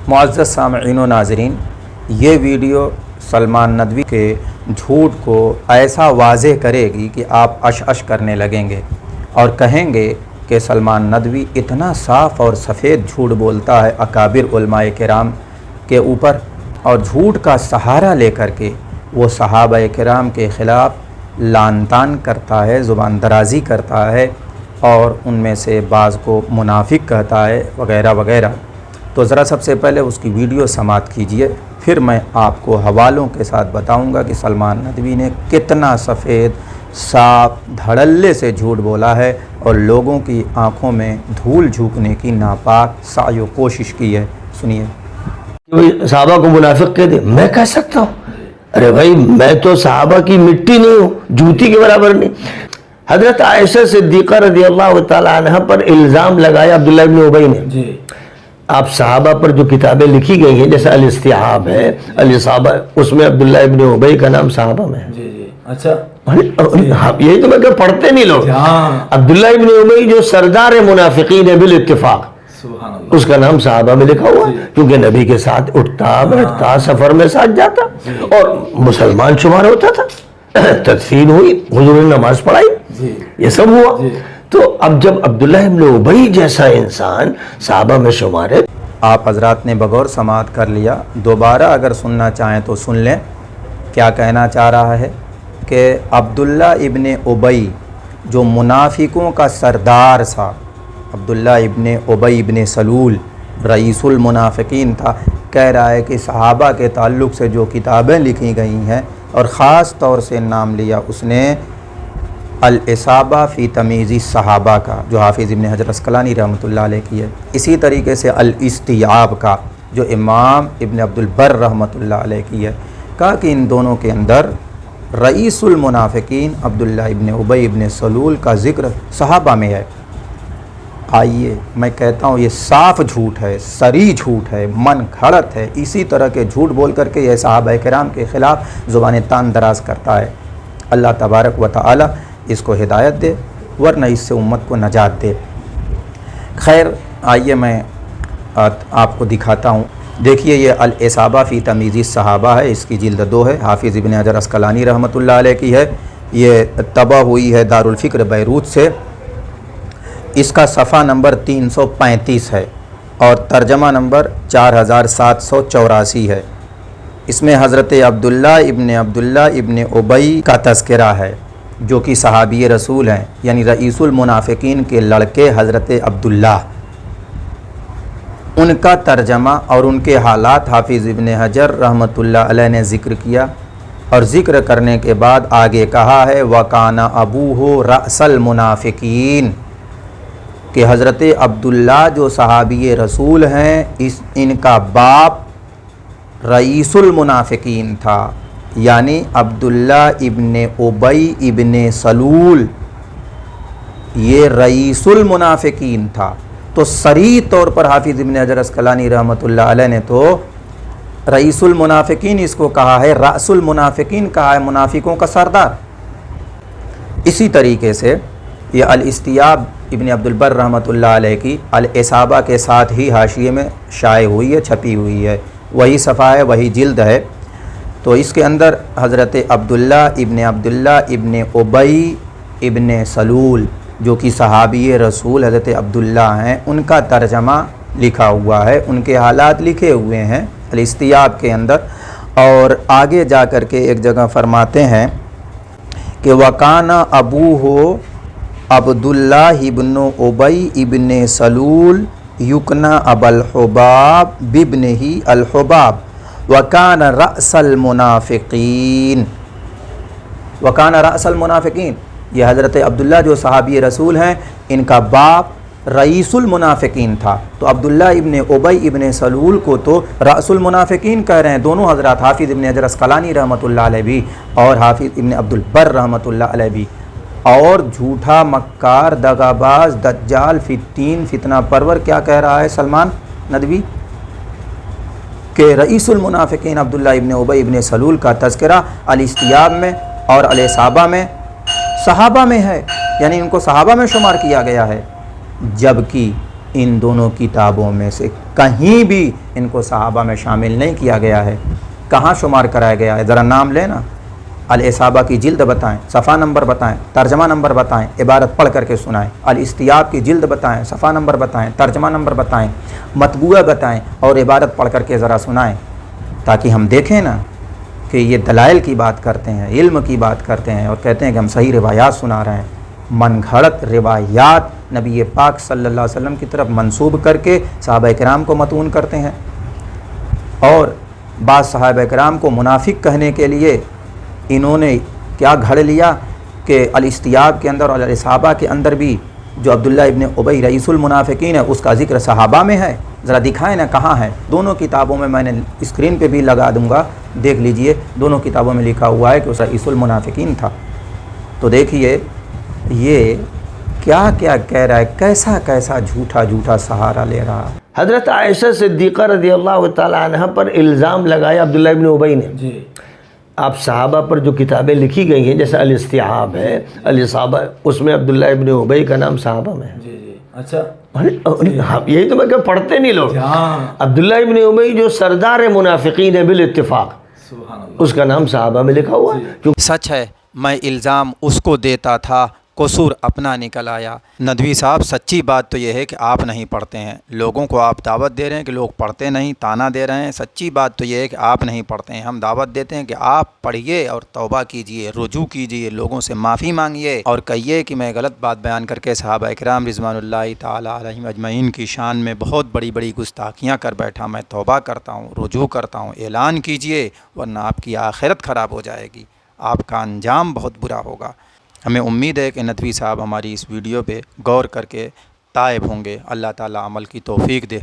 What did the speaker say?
معزز سامعین و ناظرین، یہ ویڈیو سلمان ندوی کے جھوٹ کو ایسا واضح کرے گی کہ آپ اش اش کرنے لگیں گے اور کہیں گے کہ سلمان ندوی اتنا صاف اور سفید جھوٹ بولتا ہے اکابر علماء کرام کے اوپر، اور جھوٹ کا سہارا لے کر کے وہ صحابہ کرام کے خلاف لعن طعن کرتا ہے، زبان درازی کرتا ہے، اور ان میں سے بعض کو منافق کہتا ہے وغیرہ وغیرہ۔ تو ذرا سب سے پہلے اس کی ویڈیو سماعت کیجئے، پھر میں آپ کو حوالوں کے ساتھ بتاؤں گا کہ سلمان ندوی نے کتنا سفید صاف دھڑلے سے جھوٹ بولا ہے اور لوگوں کی آنکھوں میں دھول جھونکنے کی ناپاک سعی و کوشش کی ہے۔ سنیے۔ صحابہ کو منافق کہہ دے، میں کہہ سکتا ہوں؟ ارے بھائی، میں تو صحابہ کی مٹی نہیں ہوں، جوتی کے برابر نہیں۔ حضرت عائشہ صدیقہ رضی اللہ تعالی عنہ پر الزام لگایا عبداللہ ابن ابی نے۔ آپ صحابہ پر جو کتابیں لکھی گئی ہیں جیسے الاستیعاب ہے، الاصابہ، اس میں عبداللہ ابن ابی کا نام صحابہ میں ہے۔ اچھا، یہی تو میں کہ پڑھتے نہیں لوگ۔ عبداللہ ابن ابی جو سردار منافقین ہے بالاتفاق، اس کا نام صحابہ میں لکھا ہوا، کیونکہ نبی کے ساتھ اٹھتا بیٹھتا، سفر میں ساتھ جاتا اور مسلمان شمار ہوتا تھا۔ تدفین ہوئی، حضور نے نماز پڑھائی، یہ سب ہوا۔ تو اب جب عبداللہ ابن ابی جیسا انسان صحابہ میں شمار ہے۔ آپ حضرات نے بغور سماعت کر لیا، دوبارہ اگر سننا چاہیں تو سن لیں۔ کیا کہنا چاہ رہا ہے کہ عبداللہ ابن ابی جو منافقوں کا سردار تھا، عبداللہ ابن ابی ابن سلول رئیس المنافقین تھا، کہہ رہا ہے کہ صحابہ کے تعلق سے جو کتابیں لکھی گئی ہیں، اور خاص طور سے نام لیا اس نے الاصابہ فی تمیز الصحابہ کا، جو حافظ ابن حجر اسقلانی رحمۃ اللہ علیہ کی ہے، اسی طریقے سے الاستیعاب کا جو امام ابن عبد البر رحمۃ اللہ علیہ کی ہے۔ کہا کہ ان دونوں کے اندر رئیس المنافقین عبداللہ ابن ابی ابن سلول کا ذکر صحابہ میں ہے۔ آئیے میں کہتا ہوں یہ صاف جھوٹ ہے، صریح جھوٹ ہے، من گھڑت ہے۔ اسی طرح کے جھوٹ بول کر کے یہ صحابہ کرام کے خلاف زبان طعن دراز کرتا ہے۔ اللہ تبارک و تعالی اس کو ہدایت دے، ورنہ اس سے امت کو نجات دے۔ خیر، آئیے میں آپ کو دکھاتا ہوں۔ دیکھیے، یہ الاصابہ فی تمیز الصحابہ ہے، اس کی جلد 2 ہے، حافظ ابن حجر اسقلانی رحمۃ اللہ علیہ کی ہے۔ یہ طبع ہوئی ہے دارالفکر بیروت سے۔ اس کا صفحہ نمبر 335 ہے اور ترجمہ نمبر 4784 ہے۔ اس میں حضرت عبداللہ ابن ابی کا تذکرہ ہے، جو کہ صحابی رسول ہیں، یعنی رئیس المنافقین کے لڑکے حضرت عبداللہ۔ ان کا ترجمہ اور ان کے حالات حافظ ابن حجر رحمۃ اللہ علیہ نے ذکر کیا، اور ذکر کرنے کے بعد آگے کہا ہے وَكَانَ أَبُوهُ رَأْسَ الْمُنَافِقِينَ، کہ حضرت عبداللہ جو صحابی رسول ہیں، ان کا باپ رئیس المنافقین تھا، یعنی عبداللہ ابن ابی ابن سلول یہ رئیس المنافقین تھا۔ تو صریح طور پر حافظ ابن حجر اسقلانی رحمۃ اللہ علیہ نے تو رئیس المنافقین اس کو کہا ہے، رأس المنافقین کہا ہے، منافقوں کا سردار۔ اسی طریقے سے یہ الاستیعاب ابن عبد البر رحمۃ اللہ علیہ کی الاصابہ کے ساتھ ہی حاشیے میں شائع ہوئی ہے، چھپی ہوئی ہے، وہی صفحہ ہے، وہی جلد ہے۔ تو اس کے اندر حضرت عبداللہ ابن ابی ابن سلول جو کہ صحابی رسول حضرت عبداللہ ہیں، ان کا ترجمہ لکھا ہوا ہے، ان کے حالات لکھے ہوئے ہیں الاستیعاب کے اندر۔ اور آگے جا کر کے ایک جگہ فرماتے ہیں کہ وَكَانَ أَبُوهُ عبداللہ ابن ابی ابن سلول یکنا ابا الحباب بابنہ الحباب وکان رأس المنافقین۔ وکان رأس المنافقین، یہ حضرت عبداللہ جو صحابی رسول ہیں، ان کا باپ رئیس المنافقین تھا۔ تو عبداللہ ابن ابی ابن سلول کو تو رأس المنافقین کہہ رہے ہیں دونوں حضرات، حافظ ابن حجر اسقلانی رحمۃ اللہ علیہ بھی اور حافظ ابن عبد البر رحمۃ اللہ علیہ بھی۔ اور جھوٹا مکار دغاباز دجال فتین فتنہ پرور کیا کہہ رہا ہے سلمان ندوی کہ رئیس المنافقین عبداللہ ابن ابی ابن سلول کا تذکرہ الاستیعاب میں اور الاصابہ میں صحابہ میں ہے، یعنی ان کو صحابہ میں شمار کیا گیا ہے، جبکہ ان دونوں کتابوں میں سے کہیں بھی ان کو صحابہ میں شامل نہیں کیا گیا ہے۔ کہاں شمار کرایا گیا ہے؟ ذرا نام لینا، الاصابہ کی جلد بتائیں، صفحہ نمبر بتائیں، ترجمہ نمبر بتائیں، عبارت پڑھ کر کے سنائیں۔ الاستیاب کی جلد بتائیں، صفحہ نمبر بتائیں، ترجمہ نمبر بتائیں، مطبوعہ بتائیں اور عبارت پڑھ کر کے ذرا سنائیں، تاکہ ہم دیکھیں نا کہ یہ دلائل کی بات کرتے ہیں، علم کی بات کرتے ہیں اور کہتے ہیں کہ ہم صحیح روایات سنا رہے ہیں۔ من گھڑت روایات نبی پاک صلی اللہ علیہ وسلم کی طرف منسوب کر کے صحابہ کرام کو متون کرتے ہیں، اور بعض صحابہ کرام کو منافق کہنے کے لیے انہوں نے کیا گھڑ لیا کہ الاستیاب کے اندر اور الاصابہ کے اندر بھی جو عبداللہ ابن ابی رئیس المنافقین ہے اس کا ذکر صحابہ میں ہے۔ ذرا دکھائیں نا کہاں ہے؟ دونوں کتابوں میں نے اسکرین پہ بھی لگا دوں گا، دیکھ لیجئے، دونوں کتابوں میں لکھا ہوا ہے کہ اس رئیس المنافقین تھا۔ تو دیکھیے یہ کیا کیا کہہ رہا ہے، کیسا کیسا جھوٹا جھوٹا سہارا لے رہا ہے۔ حضرت عائشہ صدیقہ رضی اللہ تعالی عنہ پر الزام لگایا عبداللہ ابن ابی نے۔ جی آپ صحابہ پر جو کتابیں لکھی گئی ہیں جیسے الاستیعاب ہے، الاصابہ، اس میں عبداللہ ابن ابی کا نام صحابہ میں ہے۔ جی جی اچھا یہی تو میں کہ پڑھتے نہیں لوگ۔ عبداللہ ابن ابی جو سردار منافقین ہے بالاتفاق، سبحان اللہ، اس کا نام صحابہ میں لکھا ہوا ہے۔ سچ ہے، میں الزام اس کو دیتا تھا، قصور اپنا نکل آیا۔ ندوی صاحب سچی بات تو یہ ہے کہ آپ نہیں پڑھتے ہیں، لوگوں کو آپ دعوت دے رہے ہیں کہ لوگ پڑھتے نہیں، تانا دے رہے ہیں۔ سچی بات تو یہ ہے کہ آپ نہیں پڑھتے ہیں، ہم دعوت دیتے ہیں کہ آپ پڑھیے اور توبہ کیجئے، رجوع کیجئے، لوگوں سے معافی مانگیے اور کہیے کہ میں غلط بات بیان کر کے صحابہ کرام رضوان اللہ تعالی علیہم اجمعین کی شان میں بہت بڑی بڑی گستاخیاں کر بیٹھا، میں توبہ کرتا ہوں، رجوع کرتا ہوں، اعلان کیجئے، ورنہ آپ کی آخرت خراب ہو جائے گی، آپ کا انجام بہت برا ہوگا۔ ہمیں امید ہے کہ ندوی صاحب ہماری اس ویڈیو پہ غور کر کے تائب ہوں گے۔ اللہ تعالی عمل کی توفیق دے۔